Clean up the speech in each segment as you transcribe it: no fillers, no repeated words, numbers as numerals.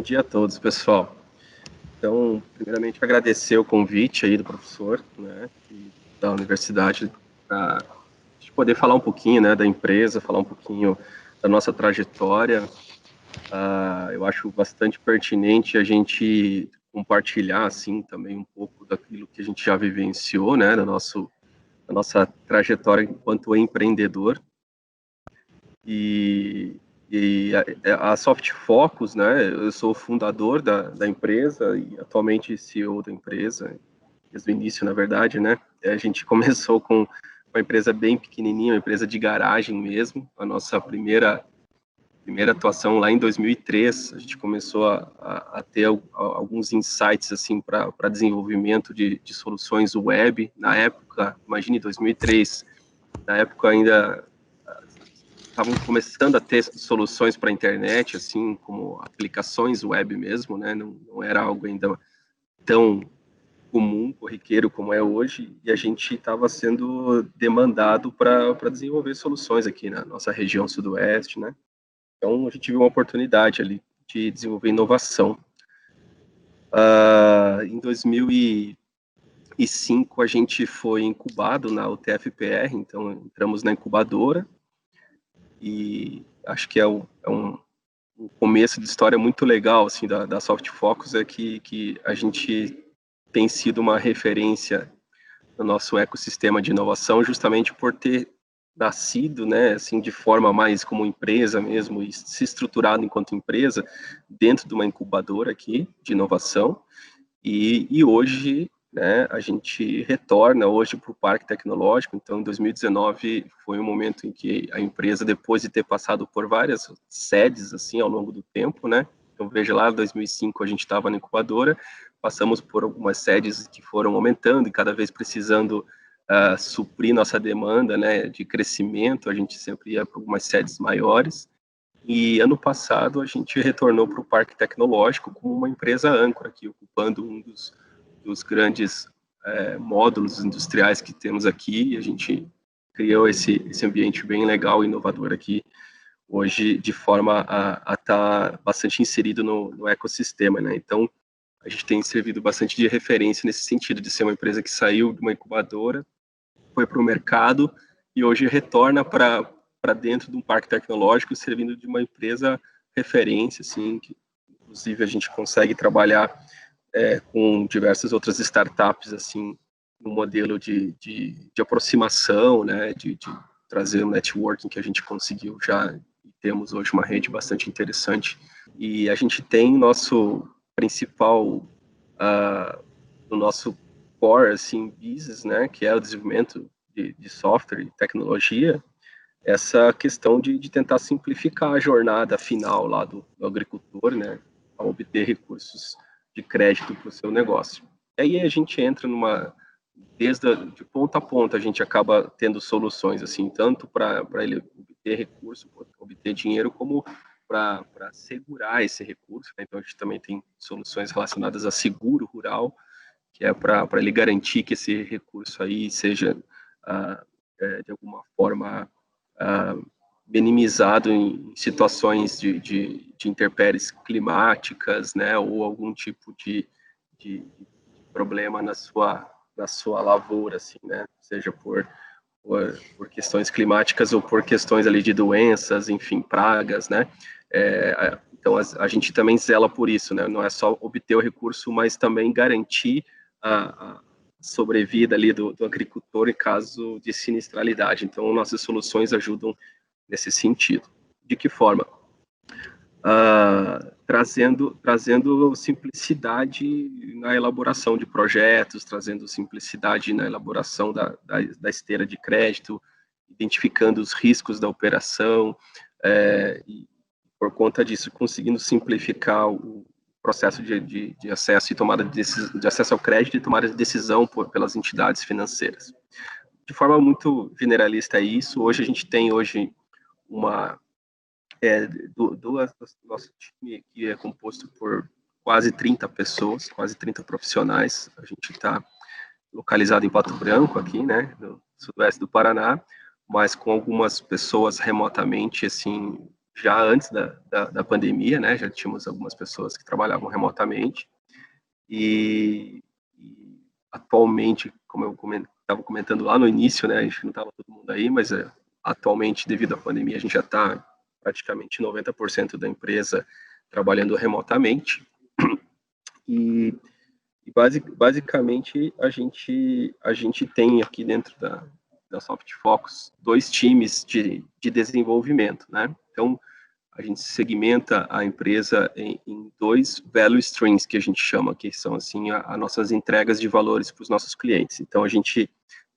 dia a todos, pessoal. Então, primeiramente, agradecer o convite aí do professor, né, da universidade, para a gente poder falar um pouquinho, né, da empresa, falar um pouquinho da nossa trajetória. Eu acho bastante pertinente a gente compartilhar, assim, também um pouco daquilo que a gente já vivenciou, né, da nossa trajetória enquanto empreendedor. E a Soft Focus, né, eu sou o fundador da empresa e atualmente CEO da empresa, desde o início, na verdade, né, a gente começou com uma empresa bem pequenininha, uma empresa de garagem mesmo, a nossa primeira atuação lá em 2003, a gente começou a ter alguns insights, assim, para desenvolvimento de soluções web, na época, imagine 2003, na época ainda estavam começando a ter soluções para a internet, assim, como aplicações web mesmo, né? Não era algo ainda tão comum, corriqueiro como é hoje, e a gente estava sendo demandado para desenvolver soluções aqui na nossa região sudoeste, né? Então, a gente viu uma oportunidade ali de desenvolver inovação. Em 2005, a gente foi incubado na UTF-PR, então entramos na incubadora, e acho que é um começo de história muito legal, assim, da Soft Focus, é que a gente tem sido uma referência no nosso ecossistema de inovação, justamente por ter nascido, né, assim, de forma mais como empresa mesmo, e se estruturado enquanto empresa, dentro de uma incubadora aqui, de inovação, e hoje, né, a gente retorna hoje para o Parque Tecnológico. Então, em 2019 foi um momento em que a empresa, depois de ter passado por várias sedes, assim, ao longo do tempo, né, então veja lá, em 2005 a gente estava na incubadora, passamos por algumas sedes que foram aumentando e cada vez precisando suprir nossa demanda, né, de crescimento, a gente sempre ia para algumas sedes maiores. E ano passado a gente retornou para o Parque Tecnológico como uma empresa âncora aqui, ocupando um dos grandes módulos industriais que temos aqui. E a gente criou esse ambiente bem legal e inovador aqui hoje, de forma a estar bastante inserido no ecossistema, né? Então, a gente tem servido bastante de referência nesse sentido, de ser uma empresa que saiu de uma incubadora, foi para o mercado e hoje retorna para dentro de um parque tecnológico, servindo de uma empresa referência, assim, que inclusive a gente consegue trabalhar com diversas outras startups, assim, no modelo de aproximação, né, de trazer o networking que a gente conseguiu já, e temos hoje uma rede bastante interessante. E a gente tem nosso principal, o nosso core, assim, business, né, que é o desenvolvimento de software e tecnologia, essa questão de tentar simplificar a jornada final lá do agricultor, né, ao obter recursos de crédito para o seu negócio. E aí a gente entra de ponta a ponta, a gente acaba tendo soluções, assim, tanto para ele obter recurso, obter dinheiro, como para segurar esse recurso, né? Então a gente também tem soluções relacionadas a seguro rural, que é para ele garantir que esse recurso aí seja, de alguma forma, minimizado em situações de intempéries climáticas, né, ou algum tipo de problema na sua lavoura, assim, né, seja por questões climáticas ou por questões ali de doenças, enfim, pragas, né. Então a gente também zela por isso, né, não é só obter o recurso, mas também garantir a sobrevida ali do agricultor em caso de sinistralidade. Então nossas soluções ajudam nesse sentido. De que forma? Trazendo simplicidade na elaboração de projetos, trazendo simplicidade na elaboração da esteira de crédito, identificando os riscos da operação, e por conta disso, conseguindo simplificar o processo de acesso e tomada de acesso ao crédito e tomada de decisão pelas entidades financeiras. De forma muito generalista é isso. Hoje a gente tem uma nosso time aqui é composto por quase 30 pessoas, quase 30 profissionais. A gente está localizado em Pato Branco, aqui, né, no sudoeste do Paraná, mas com algumas pessoas remotamente, assim, já antes da pandemia, né? Já tínhamos algumas pessoas que trabalhavam remotamente e atualmente, como eu estava comentando lá no início, né? A gente não estava todo mundo aí, mas atualmente, devido à pandemia, a gente já está praticamente 90% da empresa trabalhando remotamente e basicamente a gente tem aqui dentro da Soft Focus 2 times de desenvolvimento, né? Então, a gente segmenta a empresa em 2 value streams, que a gente chama, que são, assim, as nossas entregas de valores para os nossos clientes. Então, a gente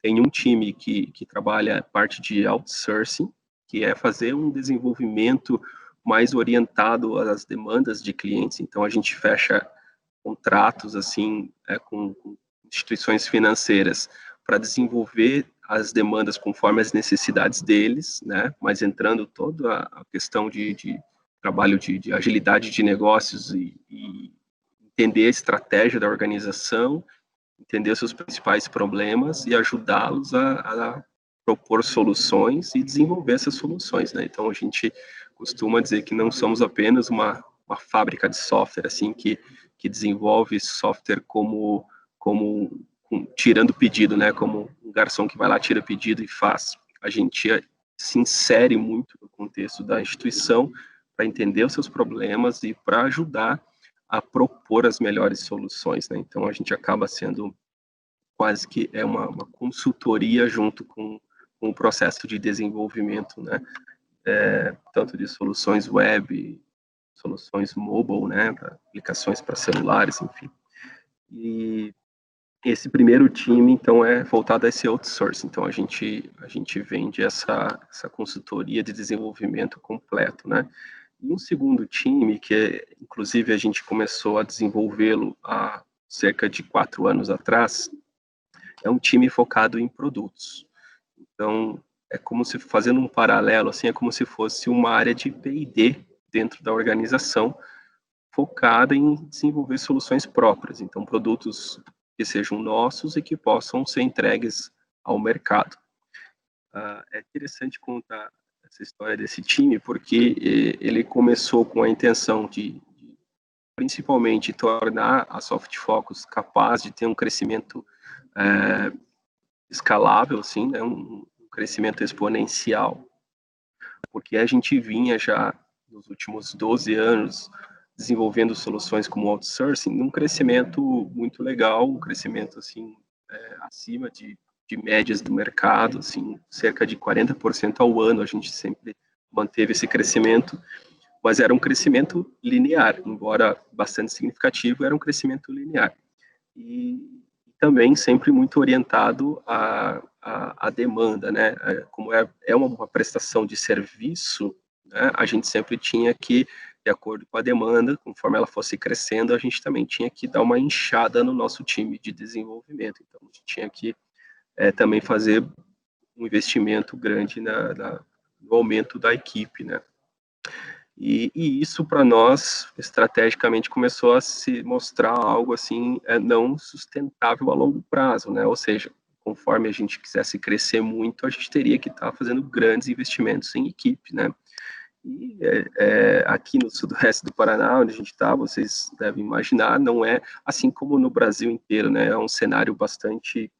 tem um time que trabalha parte de outsourcing, que é fazer um desenvolvimento mais orientado às demandas de clientes. Então, a gente fecha contratos, assim, com instituições financeiras para desenvolver as demandas conforme as necessidades deles, né? Mas entrando toda a questão de trabalho de agilidade de negócios e entender a estratégia da organização, entender os seus principais problemas e ajudá-los a propor soluções e desenvolver essas soluções, né? Então, a gente costuma dizer que não somos apenas uma fábrica de software, assim, que desenvolve software como tirando pedido, né? Como um garçom que vai lá, tira pedido e faz. A gente se insere muito no contexto da instituição para entender os seus problemas e para ajudar a propor as melhores soluções, né? Então, a gente acaba sendo quase que uma consultoria junto com o processo de desenvolvimento, né? Tanto de soluções web, soluções mobile, né? Aplicações para celulares, enfim. E esse primeiro time, então, é voltado a esse outsourcing. Então, a gente vende essa consultoria de desenvolvimento completo, né? E um segundo time, inclusive, a gente começou a desenvolvê-lo há cerca de 4 anos atrás, é um time focado em produtos. Então, é como se, fazendo um paralelo, assim, é como se fosse uma área de P&D dentro da organização, focada em desenvolver soluções próprias. Então, produtos que sejam nossos e que possam ser entregues ao mercado. É interessante contar essa história desse time, porque ele começou com a intenção de principalmente tornar a Soft Focus capaz de ter um crescimento escalável, assim, né, um crescimento exponencial, porque a gente vinha já nos últimos 12 anos desenvolvendo soluções como outsourcing, num crescimento muito legal, um crescimento assim acima de médias do mercado, assim, cerca de 40% ao ano, a gente sempre manteve esse crescimento, mas era um crescimento linear, embora bastante significativo, era um crescimento linear. E também sempre muito orientado à demanda, né? Como é uma prestação de serviço, né? A gente sempre tinha que, de acordo com a demanda, conforme ela fosse crescendo, a gente também tinha que dar uma inchada no nosso time de desenvolvimento. Então, a gente tinha que também fazer um investimento grande no aumento da equipe, né? E isso para nós, estrategicamente, começou a se mostrar algo assim não sustentável a longo prazo, né? Ou seja, conforme a gente quisesse crescer muito, a gente teria que estar fazendo grandes investimentos em equipe, né? E aqui no sudoeste do Paraná, onde a gente está, vocês devem imaginar, não é assim como no Brasil inteiro, né? É um cenário bastante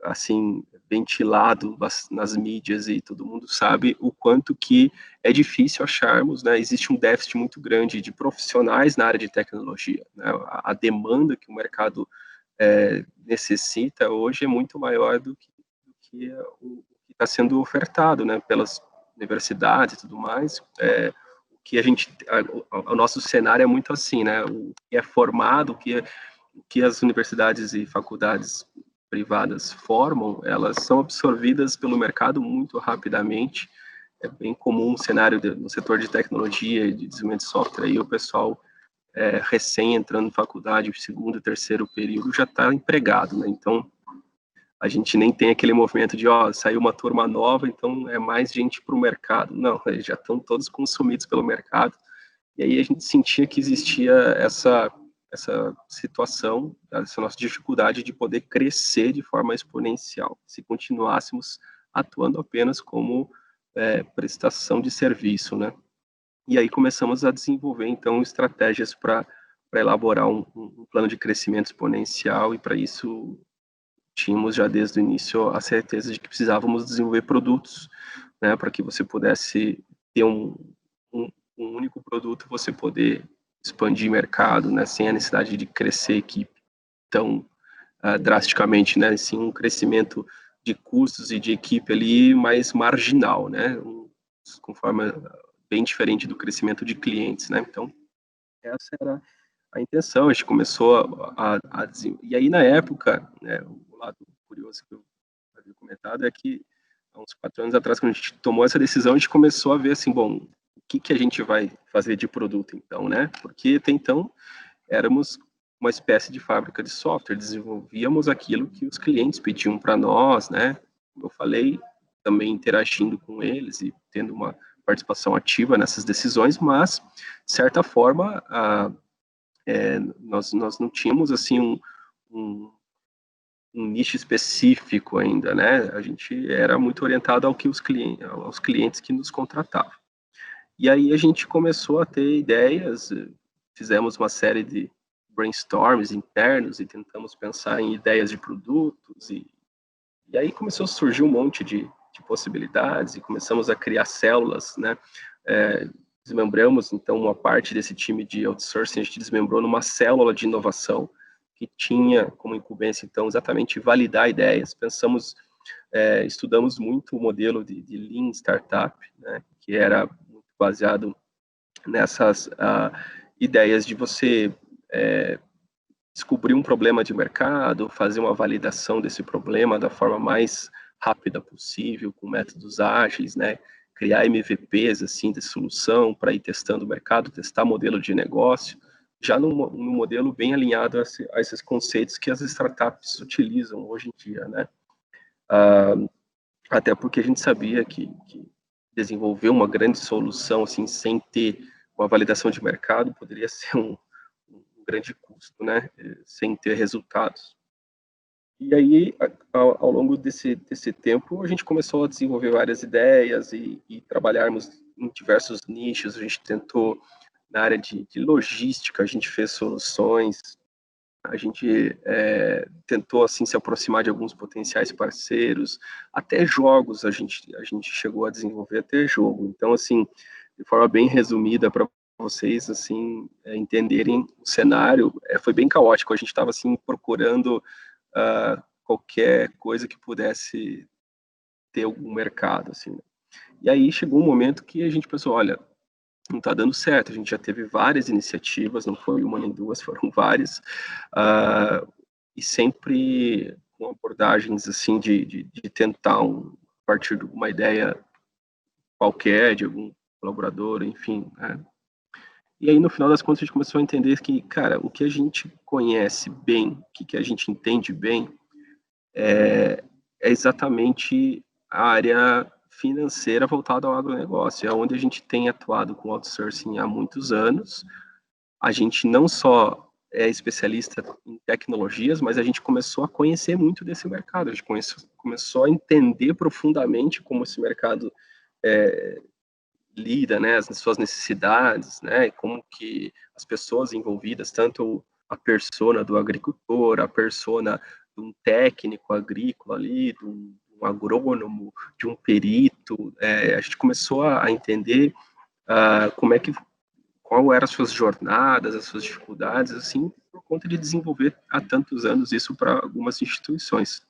assim, ventilado nas mídias e todo mundo sabe o quanto que é difícil acharmos, né? Existe um déficit muito grande de profissionais na área de tecnologia, né? A demanda que o mercado necessita hoje é muito maior do que o que está sendo ofertado, né? Pelas universidades e tudo mais. O que o nosso cenário é muito assim, né? O que é formado, o que as universidades e faculdades privadas formam, elas são absorvidas pelo mercado muito rapidamente. É bem comum um cenário no setor de tecnologia e de desenvolvimento de software, aí o pessoal recém entrando em faculdade, segundo e terceiro período, já está empregado, né? Então, a gente nem tem aquele movimento de, saiu uma turma nova, então é mais gente para o mercado. Não, eles já estão todos consumidos pelo mercado. E aí a gente sentia que existia essa situação, essa nossa dificuldade de poder crescer de forma exponencial, se continuássemos atuando apenas como prestação de serviço, né? E aí começamos a desenvolver, então, estratégias para elaborar um plano de crescimento exponencial, e para isso tínhamos já desde o início a certeza de que precisávamos desenvolver produtos, né, para que você pudesse ter um único produto, você poder expandir mercado, né, sem a necessidade de crescer equipe tão drasticamente, né, sim, um crescimento de custos e de equipe ali mais marginal, né, com forma bem diferente do crescimento de clientes, né. Então essa era a intenção. A gente começou e aí na época, né, o lado curioso que eu havia comentado é que há uns 4 anos atrás, quando a gente tomou essa decisão, a gente começou a ver assim, bom, o que a gente vai fazer de produto então, né? Porque até então éramos uma espécie de fábrica de software, desenvolvíamos aquilo que os clientes pediam para nós, né? Como eu falei, também interagindo com eles e tendo uma participação ativa nessas decisões, mas, de certa forma, nós não tínhamos assim um, um nicho específico ainda, né? A gente era muito orientado aos clientes que nos contratavam. E aí a gente começou a ter ideias, fizemos uma série de brainstorms internos e tentamos pensar em ideias de produtos, e aí começou a surgir um monte de possibilidades, e começamos a criar células, né? Desmembramos, então, uma parte desse time de outsourcing, a gente desmembrou numa célula de inovação, que tinha como incumbência, então, exatamente validar ideias. Estudamos muito o modelo de Lean Startup, né, que era muito baseado nessas ideias de você descobrir um problema de mercado, fazer uma validação desse problema da forma mais rápida possível, com métodos ágeis, né, criar MVPs assim de solução para ir testando o mercado, testar modelo de negócio, já num modelo bem alinhado a esses conceitos que as startups utilizam hoje em dia, né? Até porque a gente sabia que desenvolver uma grande solução assim sem ter uma validação de mercado poderia ser um grande custo, né? Sem ter resultados. E aí, ao longo desse tempo, a gente começou a desenvolver várias ideias e trabalharmos em diversos nichos. A gente tentou, na área de logística, a gente fez soluções, a gente tentou, assim, se aproximar de alguns potenciais parceiros, até jogos a gente chegou a desenvolver até jogo. Então, assim, de forma bem resumida para vocês, assim, entenderem o cenário, foi bem caótico. A gente estava, assim, procurando qualquer coisa que pudesse ter algum mercado, assim, né? E aí chegou um momento que a gente pensou, olha, não está dando certo. A gente já teve várias iniciativas, não foi uma nem duas, foram várias, e sempre com abordagens assim de tentar a partir de uma ideia qualquer, de algum colaborador, enfim, né? E aí, no final das contas, a gente começou a entender que, cara, o que a gente conhece bem, o que a gente entende bem, é exatamente a área financeira voltada ao agronegócio, é onde a gente tem atuado com outsourcing há muitos anos. A gente não só é especialista em tecnologias, mas a gente começou a conhecer muito desse mercado, a gente começou a entender profundamente como esse mercado lida, né, as suas necessidades, né, e como que as pessoas envolvidas, tanto a persona do agricultor, a persona de um técnico agrícola ali, de um agrônomo, de um perito, a gente começou a entender como é que qual eram as suas jornadas, as suas dificuldades, assim, por conta de desenvolver há tantos anos isso para algumas instituições.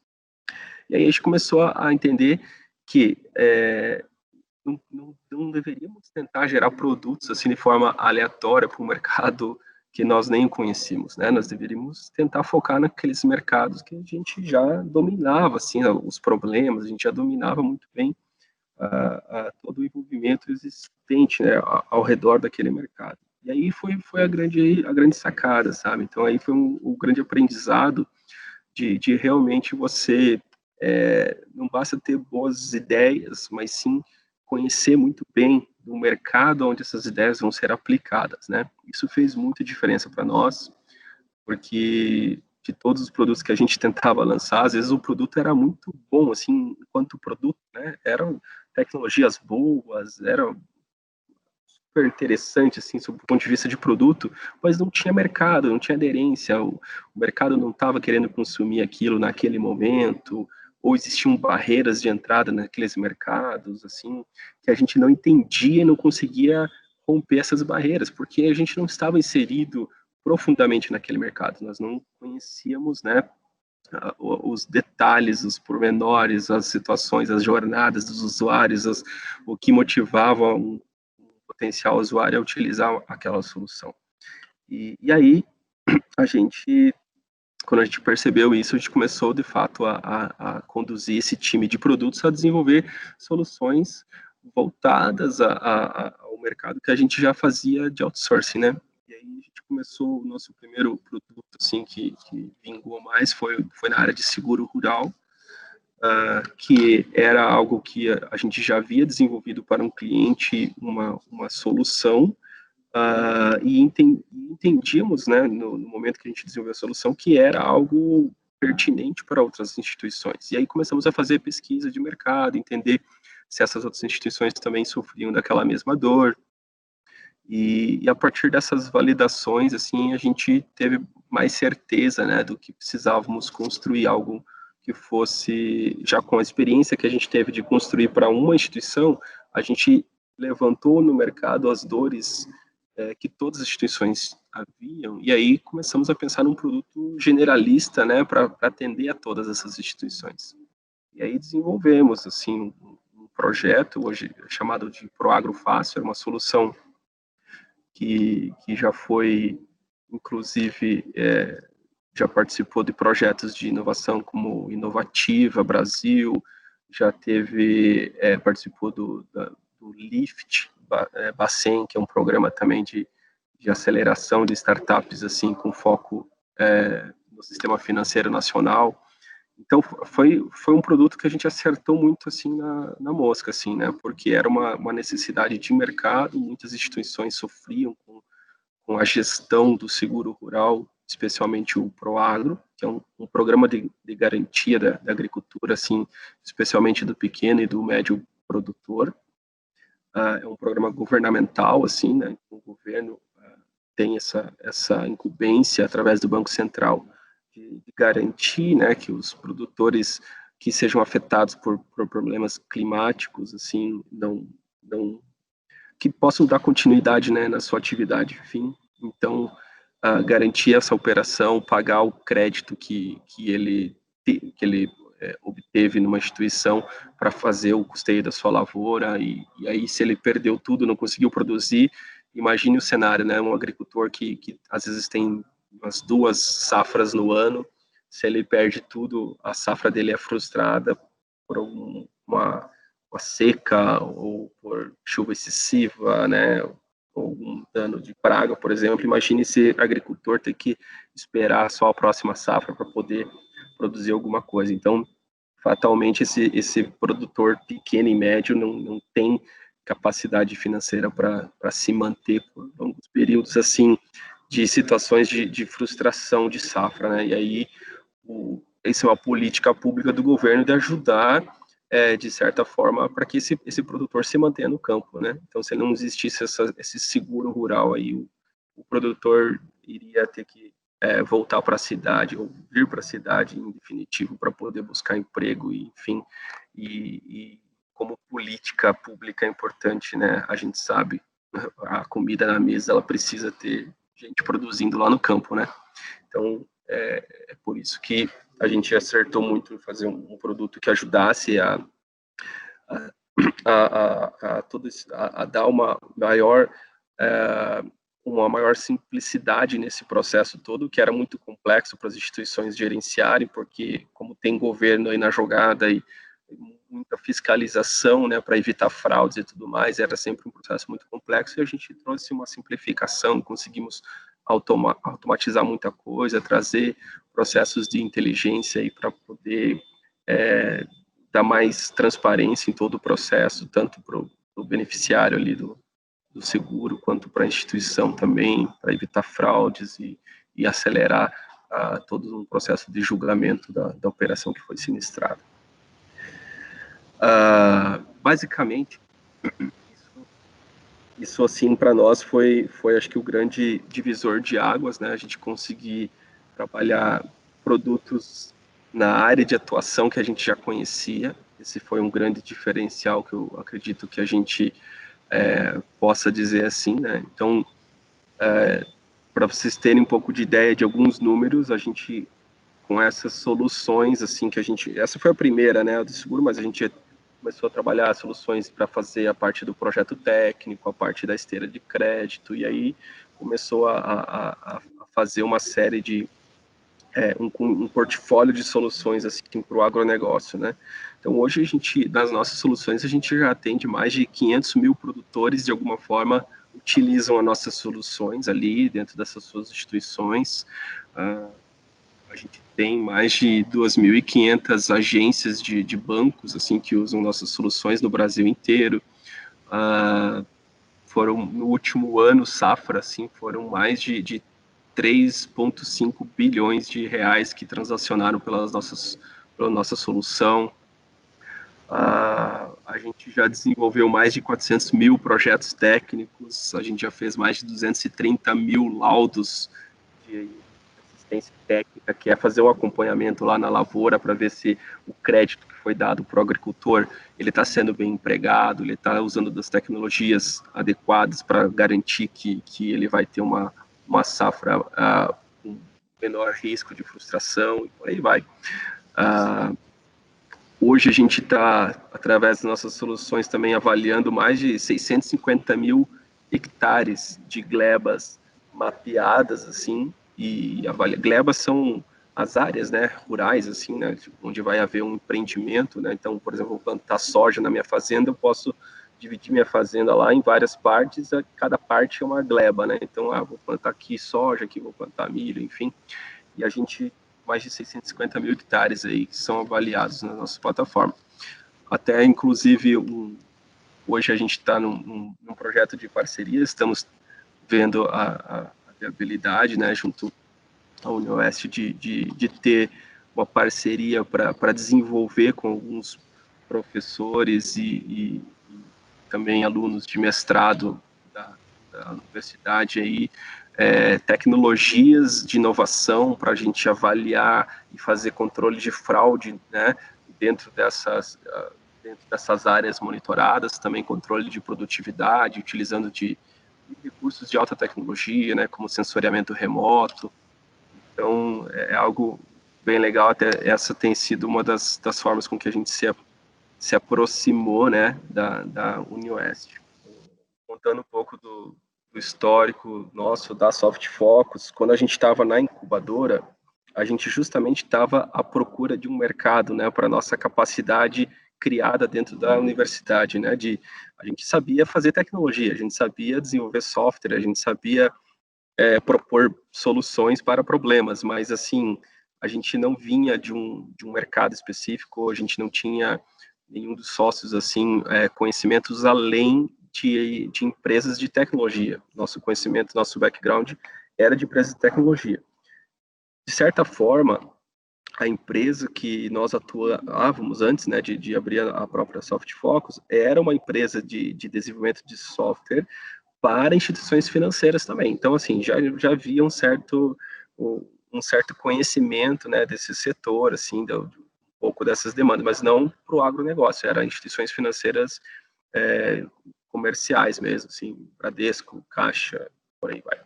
E aí a gente começou a entender que não deveríamos tentar gerar produtos assim de forma aleatória para um mercado que nós nem conhecíamos, né? Nós deveríamos tentar focar naqueles mercados que a gente já dominava, assim, os problemas, a gente já dominava muito bem todo o envolvimento existente, né, ao redor daquele mercado. E aí foi a grande sacada, sabe? Então aí foi o grande aprendizado de realmente você não basta ter boas ideias, mas sim conhecer muito bem o mercado onde essas ideias vão ser aplicadas, né? Isso fez muita diferença para nós, porque de todos os produtos que a gente tentava lançar, às vezes o produto era muito bom, assim, enquanto produto, né? Era tecnologias boas, era super interessante, assim, sob o ponto de vista de produto, mas não tinha mercado, não tinha aderência, o mercado não estava querendo consumir aquilo naquele momento, ou existiam barreiras de entrada naqueles mercados, assim, que a gente não entendia e não conseguia romper essas barreiras, porque a gente não estava inserido profundamente naquele mercado, nós não conhecíamos, né, os detalhes, os pormenores, as situações, as jornadas dos usuários, o que motivava um potencial usuário a utilizar aquela solução. E aí, a gente, quando a gente percebeu isso, a gente começou, de fato, a conduzir esse time de produtos a desenvolver soluções voltadas ao mercado que a gente já fazia de outsourcing, né? E aí a gente começou, o nosso primeiro produto, assim, que vingou mais foi na área de seguro rural, que era algo que a gente já havia desenvolvido para um cliente, uma solução, e entendíamos, né, no momento que a gente desenvolveu a solução, que era algo pertinente para outras instituições. E aí começamos a fazer pesquisa de mercado, entender se essas outras instituições também sofriam daquela mesma dor. E a partir dessas validações, assim, a gente teve mais certeza, né, do que precisávamos construir algo que fosse, já com a experiência que a gente teve de construir para uma instituição, a gente levantou no mercado as dores que todas as instituições haviam, e aí começamos a pensar num produto generalista, né, para atender a todas essas instituições. E aí desenvolvemos, assim, um projeto, hoje chamado de Proagro Fácil, é uma solução que já foi, inclusive, já participou de projetos de inovação como Inovativa Brasil, já teve, participou do LIFT, Bacen, que é um programa também de aceleração de startups, assim, com foco no sistema financeiro nacional. Então, foi um produto que a gente acertou muito, assim, na mosca, assim, né, porque era uma necessidade de mercado, muitas instituições sofriam com a gestão do seguro rural, especialmente o Proagro, que é um programa de garantia da agricultura, assim, especialmente do pequeno e do médio produtor. É um programa governamental, assim, né? O governo tem essa incumbência através do Banco Central de garantir, né, que os produtores que sejam afetados por problemas climáticos, assim, não que possam dar continuidade, né, na sua atividade, enfim. Então, garantir essa operação, pagar o crédito que ele obteve numa instituição para fazer o custeio da sua lavoura, e aí se ele perdeu tudo, não conseguiu produzir, imagine o cenário, né, um agricultor que às vezes tem umas 2 safras no ano, se ele perde tudo, a safra dele é frustrada por uma seca ou por chuva excessiva, né, ou um dano de praga, por exemplo. Imagine esse agricultor ter que esperar só a próxima safra para poder produzir alguma coisa. Então, fatalmente, esse produtor pequeno e médio não tem capacidade financeira para se manter por longos períodos, assim, de situações de frustração de safra, né? E aí, isso é uma política pública do governo de ajudar, de certa forma, para que esse produtor se mantenha no campo, né? Então, se não existisse esse seguro rural aí, o produtor iria ter que voltar para a cidade ou vir para a cidade em definitivo para poder buscar emprego e, enfim, e como política pública é importante, né? A gente sabe, a comida na mesa ela precisa ter gente produzindo lá no campo, né? Então é por isso que a gente acertou muito em fazer um produto que ajudasse a dar uma maior simplicidade nesse processo todo, que era muito complexo para as instituições gerenciarem, porque como tem governo aí na jogada e muita fiscalização, né, para evitar fraudes e tudo mais, era sempre um processo muito complexo, e a gente trouxe uma simplificação, conseguimos automatizar muita coisa, trazer processos de inteligência aí para poder dar mais transparência em todo o processo, tanto para o beneficiário ali do seguro, quanto para a instituição também, para evitar fraudes e acelerar todo um processo de julgamento da operação que foi sinistrada. basicamente, isso assim, para nós foi, acho que, o grande divisor de águas, né? A gente conseguir trabalhar produtos na área de atuação que a gente já conhecia. Esse foi um grande diferencial que eu acredito que a gente possa dizer assim, né? Então, para vocês terem um pouco de ideia de alguns números, a gente, com essas soluções, assim, que a gente... Essa foi a primeira, né, do seguro, mas a gente começou a trabalhar soluções para fazer a parte do projeto técnico, a parte da esteira de crédito, e aí começou a fazer uma série de... um portfólio de soluções, assim, para o agronegócio, né? Então, hoje, a gente, nas nossas soluções, a gente já atende mais de 500 mil produtores, de alguma forma, utilizam as nossas soluções ali, dentro dessas suas instituições. A gente tem mais de 2.500 agências de bancos, assim, que usam nossas soluções no Brasil inteiro. Foram, no último ano, safra, assim, foram mais de 3,5 bilhões de reais que transacionaram pela nossa solução. A gente já desenvolveu mais de 400 mil projetos técnicos, a gente já fez mais de 230 mil laudos de assistência técnica, que é fazer o acompanhamento lá na lavoura para ver se o crédito que foi dado para o agricultor ele está sendo bem empregado, ele está usando das tecnologias adequadas para garantir que ele vai ter uma safra com menor risco de frustração, e por aí vai. Hoje a gente está, através das nossas soluções, também avaliando mais de 650 mil hectares de glebas mapeadas, assim, e glebas são as áreas, né, rurais, assim, né, onde vai haver um empreendimento, né, então, por exemplo, vou plantar soja na minha fazenda, eu posso dividir minha fazenda lá em várias partes, cada parte é uma gleba, né, então, vou plantar aqui soja, aqui vou plantar milho, enfim, e a gente, mais de 650 mil hectares aí que são avaliados na nossa plataforma. Até, inclusive, hoje a gente está num projeto de parceria, estamos vendo a viabilidade, né, junto à Unioeste, de ter uma parceria para desenvolver com alguns professores e também alunos de mestrado da universidade aí, tecnologias de inovação para a gente avaliar e fazer controle de fraude, né, dentro dessas áreas monitoradas, também controle de produtividade, utilizando de recursos de alta tecnologia, né, como sensoriamento remoto. Então, é algo bem legal, até essa tem sido uma das formas com que a gente se aproximou, né, da UniOeste. Contando um pouco do histórico nosso da Soft Focus, quando a gente estava na incubadora, a gente justamente estava à procura de um mercado, né, para nossa capacidade criada dentro da universidade, né, a gente sabia fazer tecnologia, a gente sabia desenvolver software, a gente sabia propor soluções para problemas, mas assim, a gente não vinha de um mercado específico, a gente não tinha nenhum dos sócios assim conhecimentos além de empresas de tecnologia. Nosso conhecimento, nosso background era de empresas de tecnologia. De certa forma, a empresa que nós atuávamos antes, né, de abrir a própria Soft Focus, era uma empresa de desenvolvimento de software para instituições financeiras também. Então, assim, já havia um certo conhecimento, né, desse setor, assim, um pouco dessas demandas, mas não para o agronegócio, eram instituições financeiras comerciais mesmo, assim, Bradesco, Caixa, por aí vai.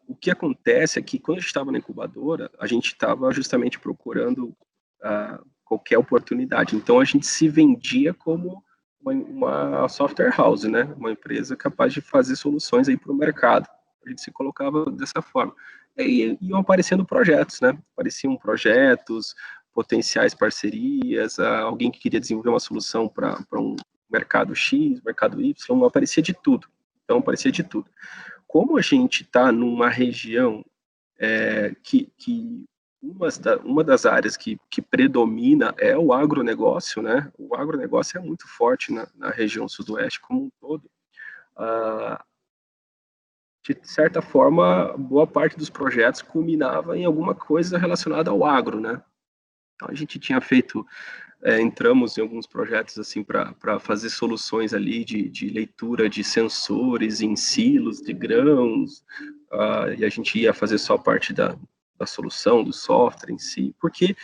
O que acontece é que quando a gente estava na incubadora, a gente estava justamente procurando qualquer oportunidade. Então, a gente se vendia como uma software house, né? Uma empresa capaz de fazer soluções aí para o mercado. A gente se colocava dessa forma. E iam aparecendo projetos, né? Apareciam projetos, potenciais parcerias, alguém que queria desenvolver uma solução para um mercado X, mercado Y, aparecia de tudo. Então, aparecia de tudo. Como a gente está numa região que uma das áreas que predomina é o agronegócio, né? O agronegócio é muito forte na região sudoeste como um todo. De certa forma, boa parte dos projetos culminava em alguma coisa relacionada ao agro, né? Então, a gente tinha feito entramos em alguns projetos assim para fazer soluções ali de leitura de sensores em silos de grãos, e a gente ia fazer só parte da solução, do software em si, porque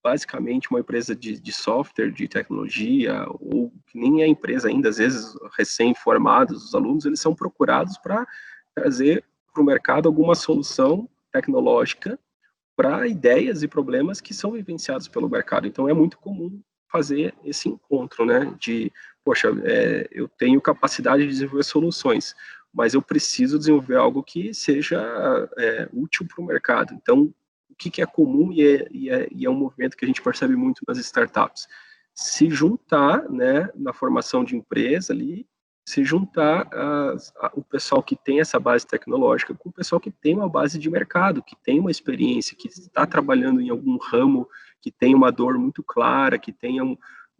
basicamente uma empresa de software, de tecnologia, ou que nem é empresa ainda, às vezes recém-formados, os alunos, eles são procurados para trazer para o mercado alguma solução tecnológica para ideias e problemas que são vivenciados pelo mercado. Então, é muito comum fazer esse encontro, né? De, poxa, eu tenho capacidade de desenvolver soluções, mas eu preciso desenvolver algo que seja útil para o mercado. Então, o que é comum e é um movimento que a gente percebe muito nas startups? Se juntar, né, na formação de empresa ali, se juntar o pessoal que tem essa base tecnológica com o pessoal que tem uma base de mercado, que tem uma experiência, que está trabalhando em algum ramo, que tem uma dor muito clara, que tenha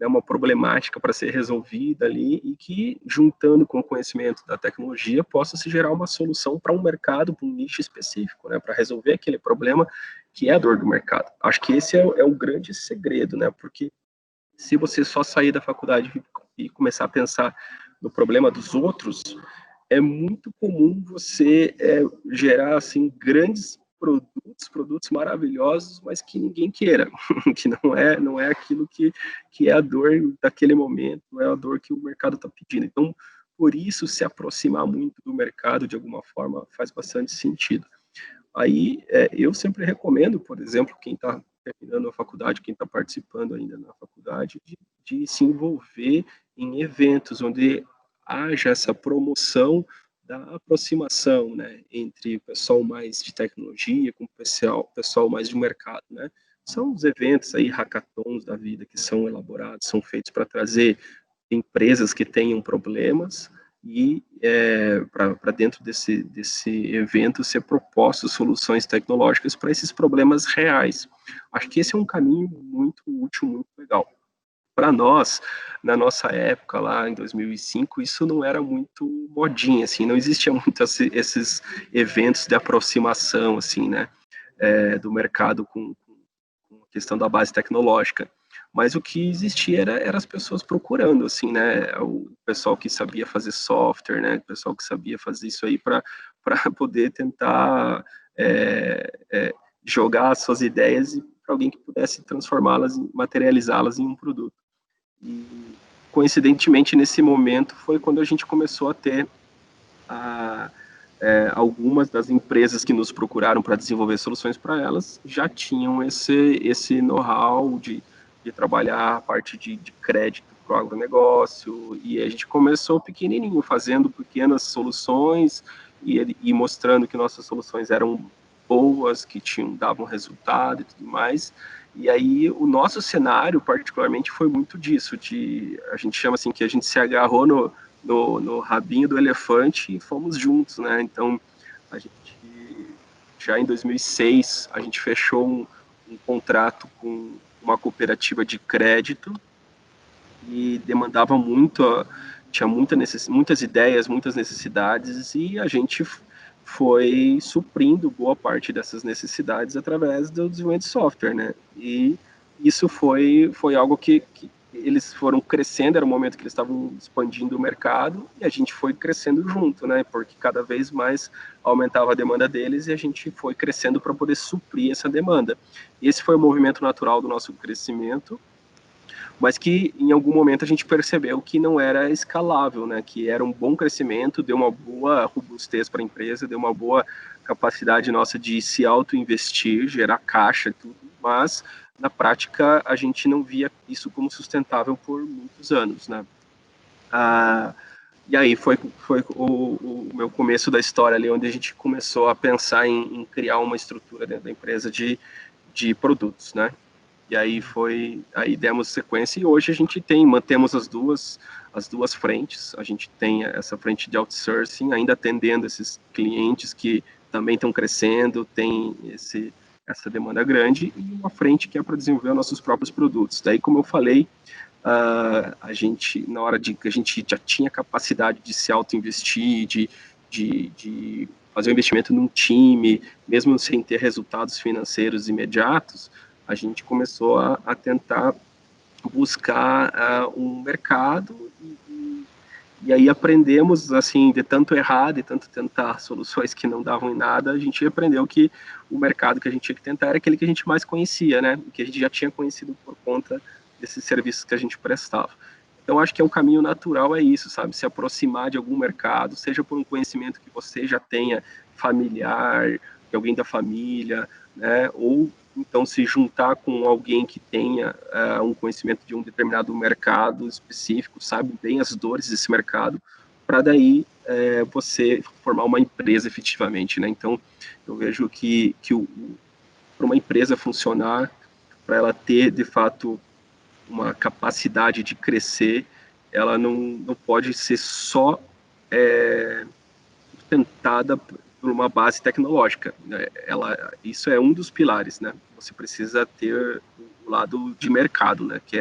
uma problemática para ser resolvida ali e que, juntando com o conhecimento da tecnologia, possa se gerar uma solução para um mercado, para um nicho específico, né, para resolver aquele problema que é a dor do mercado. Acho que esse é o grande segredo, né, porque se você só sair da faculdade e começar a pensar no problema dos outros, é muito comum você gerar assim grandes produtos maravilhosos, mas que ninguém queira, que não é aquilo que é a dor daquele momento, não é a dor que o mercado está pedindo. Então, por isso, se aproximar muito do mercado de alguma forma faz bastante sentido. Aí, eu sempre recomendo, por exemplo, quem está terminando a faculdade, quem está participando ainda na faculdade, de se envolver em eventos onde haja essa promoção da aproximação, né, entre o pessoal mais de tecnologia com o pessoal mais de mercado, né. São os eventos aí, hackathons da vida, que são elaborados, são feitos para trazer empresas que tenham problemas e para dentro desse evento ser propostas soluções tecnológicas para esses problemas reais. Acho que esse é um caminho muito útil, muito legal. Para nós, na nossa época, lá em 2005, isso não era muito modinha, assim, não existia muito esses eventos de aproximação, assim, né, do mercado com a questão da base tecnológica. Mas o que existia era as pessoas procurando, assim, né, o pessoal que sabia fazer software, né, o pessoal que sabia fazer isso aí para poder tentar jogar as suas ideias para alguém que pudesse transformá-las, materializá-las em um produto. E, coincidentemente, nesse momento foi quando a gente começou a ter algumas das empresas que nos procuraram para desenvolver soluções para elas já tinham esse know-how de trabalhar a parte de crédito para o agronegócio, e a gente começou pequenininho, fazendo pequenas soluções e mostrando que nossas soluções eram boas, que davam resultado e tudo mais. E aí o nosso cenário, particularmente, foi muito disso, a gente chama assim que a gente se agarrou no rabinho do elefante e fomos juntos, né? Então, a gente, já em 2006, a gente fechou um contrato com uma cooperativa de crédito e demandava muito, tinha muitas ideias, muitas necessidades, e a gente foi suprindo boa parte dessas necessidades através do desenvolvimento de software, né? E isso foi algo que eles foram crescendo, era o momento que eles estavam expandindo o mercado, e a gente foi crescendo junto, né? Porque cada vez mais aumentava a demanda deles e a gente foi crescendo para poder suprir essa demanda. Esse foi o movimento natural do nosso crescimento, mas que em algum momento a gente percebeu que não era escalável, né? Que era um bom crescimento, deu uma boa robustez para a empresa, deu uma boa capacidade nossa de se auto-investir, gerar caixa e tudo, mas na prática a gente não via isso como sustentável por muitos anos, né? E aí foi o meu começo da história ali, onde a gente começou a pensar em criar uma estrutura dentro da empresa de produtos, né? E aí demos sequência e hoje a gente mantemos as duas frentes. A gente tem essa frente de outsourcing, ainda atendendo esses clientes que também estão crescendo, tem essa demanda grande, e uma frente que é para desenvolver nossos próprios produtos. Daí, como eu falei, a gente, na hora que a gente já tinha capacidade de se auto-investir, de fazer um investimento num time, mesmo sem ter resultados financeiros imediatos, a gente começou a tentar buscar um mercado e aí aprendemos, assim, de tanto errar, de tanto tentar soluções que não davam em nada, a gente aprendeu que o mercado que a gente tinha que tentar era aquele que a gente mais conhecia, né? Que a gente já tinha conhecido por conta desses serviços que a gente prestava. Então, acho que é um caminho natural, é isso, sabe? Se aproximar de algum mercado, seja por um conhecimento que você já tenha familiar, de alguém da família, né? Ou então se juntar com alguém que tenha um conhecimento de um determinado mercado específico, sabe bem as dores desse mercado, para daí você formar uma empresa efetivamente, né? Então, eu vejo que para uma empresa funcionar, para ela ter de fato uma capacidade de crescer, ela não pode ser só sustentada por uma base tecnológica. Isso é um dos pilares, né? Você precisa ter o lado de mercado, né? Que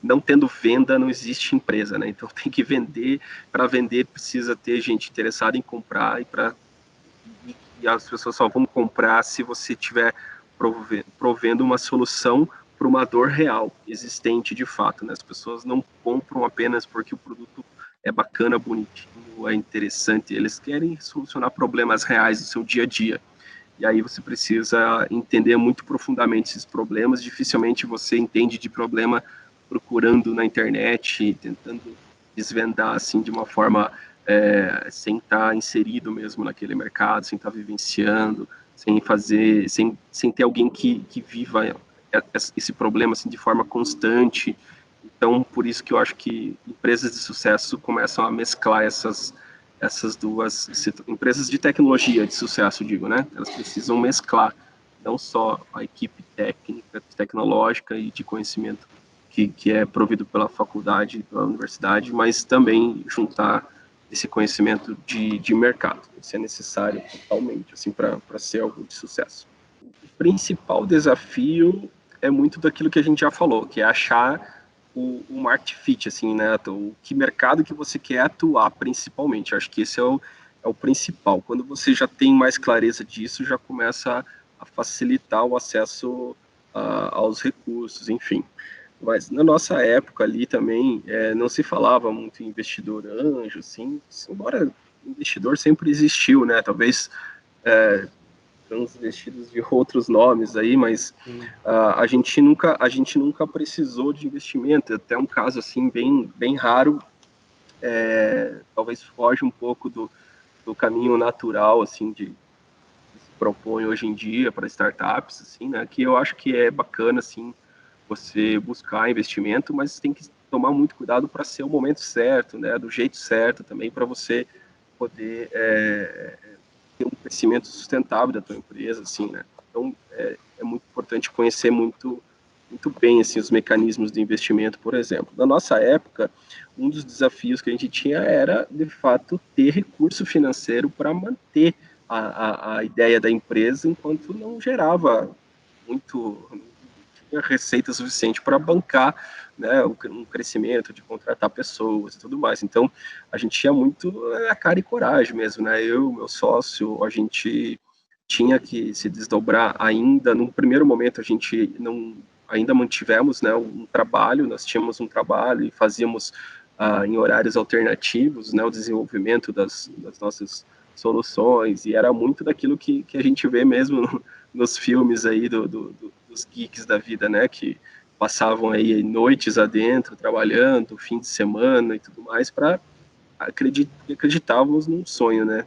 não tendo venda não existe empresa, né? Então tem que vender. Para vender precisa ter gente interessada em comprar e as pessoas só vão comprar se você tiver provendo uma solução para uma dor real, existente de fato, né? As pessoas não compram apenas porque o produto é bacana, bonitinho, é interessante, eles querem solucionar problemas reais do seu dia a dia. E aí você precisa entender muito profundamente esses problemas. Dificilmente você entende de problema procurando na internet, tentando desvendar assim de uma forma sem estar inserido mesmo naquele mercado, sem estar vivenciando, sem ter alguém que viva esse problema assim de forma constante. Então, por isso que eu acho que empresas de sucesso começam a mesclar essas duas empresas de tecnologia de sucesso, digo, né? Elas precisam mesclar não só a equipe técnica, tecnológica e de conhecimento que é provido pela faculdade, pela universidade, mas também juntar esse conhecimento de mercado. Isso é necessário totalmente, assim, para ser algo de sucesso. O principal desafio é muito daquilo que a gente já falou, que é achar o market fit, assim, né? O que mercado que você quer atuar, principalmente. Acho que esse é o principal. Quando você já tem mais clareza disso, já começa a facilitar o acesso aos recursos, enfim. Mas na nossa época ali também não se falava muito em investidor anjo, assim, embora investidor sempre existiu, né? Talvez uns vestidos de outros nomes aí, mas a gente nunca precisou de investimento. Até um caso assim bem raro, talvez foge um pouco do caminho natural assim que se propõe hoje em dia para startups, assim, né? Que eu acho que é bacana assim você buscar investimento, mas tem que tomar muito cuidado para ser o momento certo, né? Do jeito certo também para você poder ter um crescimento sustentável da tua empresa, assim, né? Então, é muito importante conhecer muito bem, assim, os mecanismos de investimento, por exemplo. Na nossa época, um dos desafios que a gente tinha era, de fato, ter recurso financeiro para manter a ideia da empresa enquanto não gerava muito, não tinha receita suficiente para bancar, né, um crescimento de contratar pessoas e tudo mais. Então, a gente tinha muito a cara e coragem mesmo, né? Eu, meu sócio, a gente tinha que se desdobrar ainda. No primeiro momento, a gente não ainda mantivemos, né, um trabalho. Nós tínhamos um trabalho e fazíamos em horários alternativos, né, o desenvolvimento das nossas soluções, e era muito daquilo que a gente vê mesmo nos filmes aí dos geeks da vida, né, que passavam aí noites adentro, trabalhando, fim de semana e tudo mais, para acreditávamos num sonho, né,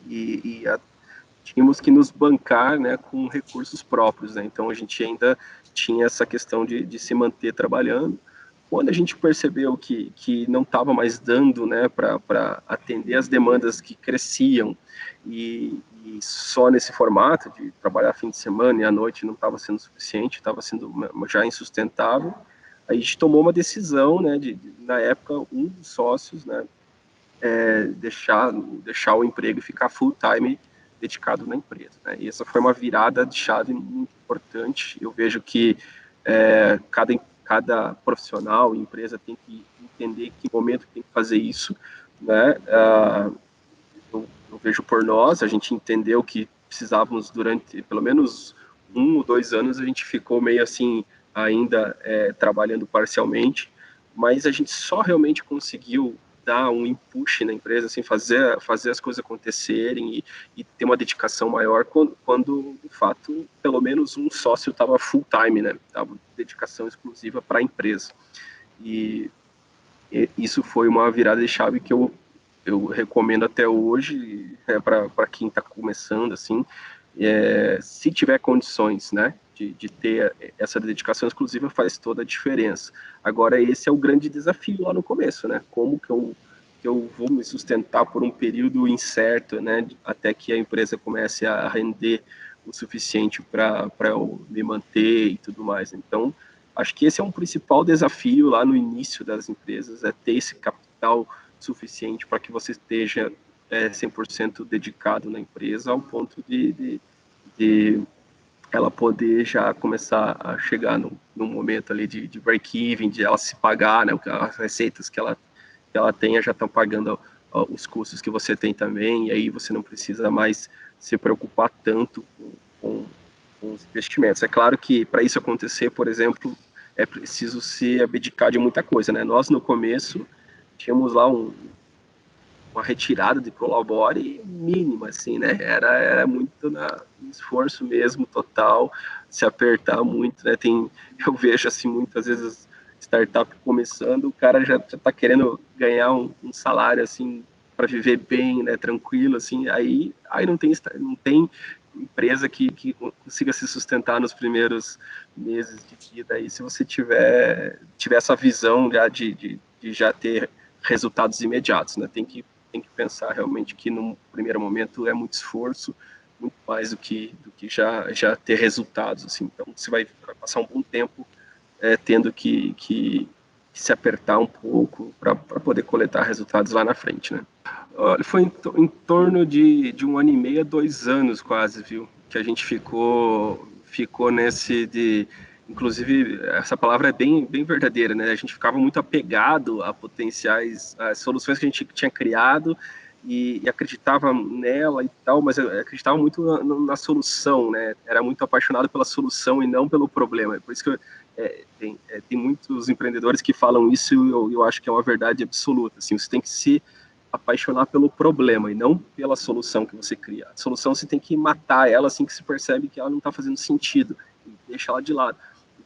e tínhamos que nos bancar, né, com recursos próprios, né, então a gente ainda tinha essa questão de se manter trabalhando. Quando a gente percebeu que não estava mais dando, né, para atender as demandas que cresciam e só nesse formato de trabalhar fim de semana e à noite não estava sendo suficiente, estava sendo já insustentável, a gente tomou uma decisão, né, na época, um dos sócios, né, deixar o emprego e ficar full time dedicado na empresa, né? E essa foi uma virada de chave muito importante. Eu vejo que cada profissional, empresa tem que entender que momento tem que fazer isso, né? Eu vejo por nós, a gente entendeu que precisávamos durante pelo menos 1 ou 2 anos a gente ficou meio assim, ainda trabalhando parcialmente, mas a gente só realmente conseguiu dar um input na empresa, assim, fazer as coisas acontecerem e ter uma dedicação maior quando, de fato, pelo menos um sócio estava full time, né? Tava dedicação exclusiva para a empresa. E isso foi uma virada de chave que eu recomendo até hoje para quem está começando, assim, se tiver condições, né, de ter essa dedicação exclusiva, faz toda a diferença. Agora, esse é o grande desafio lá no começo, né, como que eu vou me sustentar por um período incerto, né, até que a empresa comece a render o suficiente para eu me manter e tudo mais. Então, acho que esse é um principal desafio lá no início das empresas, é ter esse capital suficiente para que você esteja 100% dedicado na empresa, ao ponto de ela poder já começar a chegar no momento ali de break-even, de ela se pagar, né, as receitas que ela tenha já estão pagando os custos que você tem também, e aí você não precisa mais se preocupar tanto com os investimentos. É claro que para isso acontecer, por exemplo, é preciso se abdicar de muita coisa, né? Nós, no começo, tínhamos lá uma retirada de Prolabore mínima, assim, né? Era muito no esforço mesmo, total, se apertar muito, né? Eu vejo, assim, muitas vezes startup começando, o cara já está querendo ganhar um salário, assim, para viver bem, né? Tranquilo, assim, aí não tem empresa que consiga se sustentar nos primeiros meses de vida. Aí, se você tiver essa visão já de já ter resultados imediatos, né? Tem que pensar realmente que no primeiro momento é muito esforço, muito mais do que já ter resultados, assim. Então, você vai passar um bom tempo tendo que se apertar um pouco para poder coletar resultados lá na frente, né? Olha, foi em torno de 1 ano e meio a 2 anos quase, viu? Que a gente ficou nesse de... Inclusive, essa palavra é bem verdadeira, né? A gente ficava muito apegado a potenciais a soluções que a gente tinha criado e acreditava nela e tal, mas eu acreditava muito na solução, né? Era muito apaixonado pela solução e não pelo problema. Por isso que tem muitos empreendedores que falam isso e eu acho que é uma verdade absoluta. Assim, você tem que se apaixonar pelo problema e não pela solução que você cria. A solução você tem que matar ela assim que se percebe que ela não está fazendo sentido e deixar ela de lado.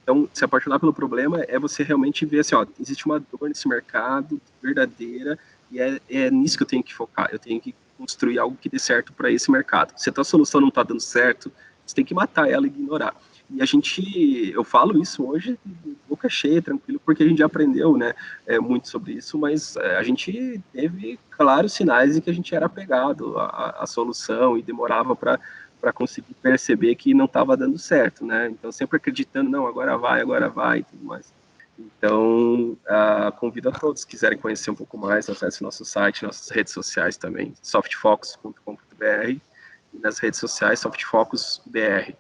Então, se apaixonar pelo problema é você realmente ver assim, ó, existe uma dor nesse mercado verdadeira e é nisso que eu tenho que focar. Eu tenho que construir algo que dê certo para esse mercado. Se a tua solução não está dando certo, você tem que matar ela e ignorar. E eu falo isso hoje de boca cheia, tranquilo, porque a gente já aprendeu, né, muito sobre isso, mas a gente teve claros sinais de que a gente era apegado à solução e demorava para conseguir perceber que não estava dando certo, né? Então, sempre acreditando, não, agora vai e tudo mais. Então, convido a todos que quiserem conhecer um pouco mais, acesse nosso site, nossas redes sociais também, softfocus.com.br, e nas redes sociais, softfocusbr.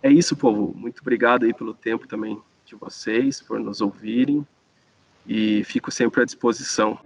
É isso, povo. Muito obrigado aí pelo tempo também de vocês, por nos ouvirem, e fico sempre à disposição.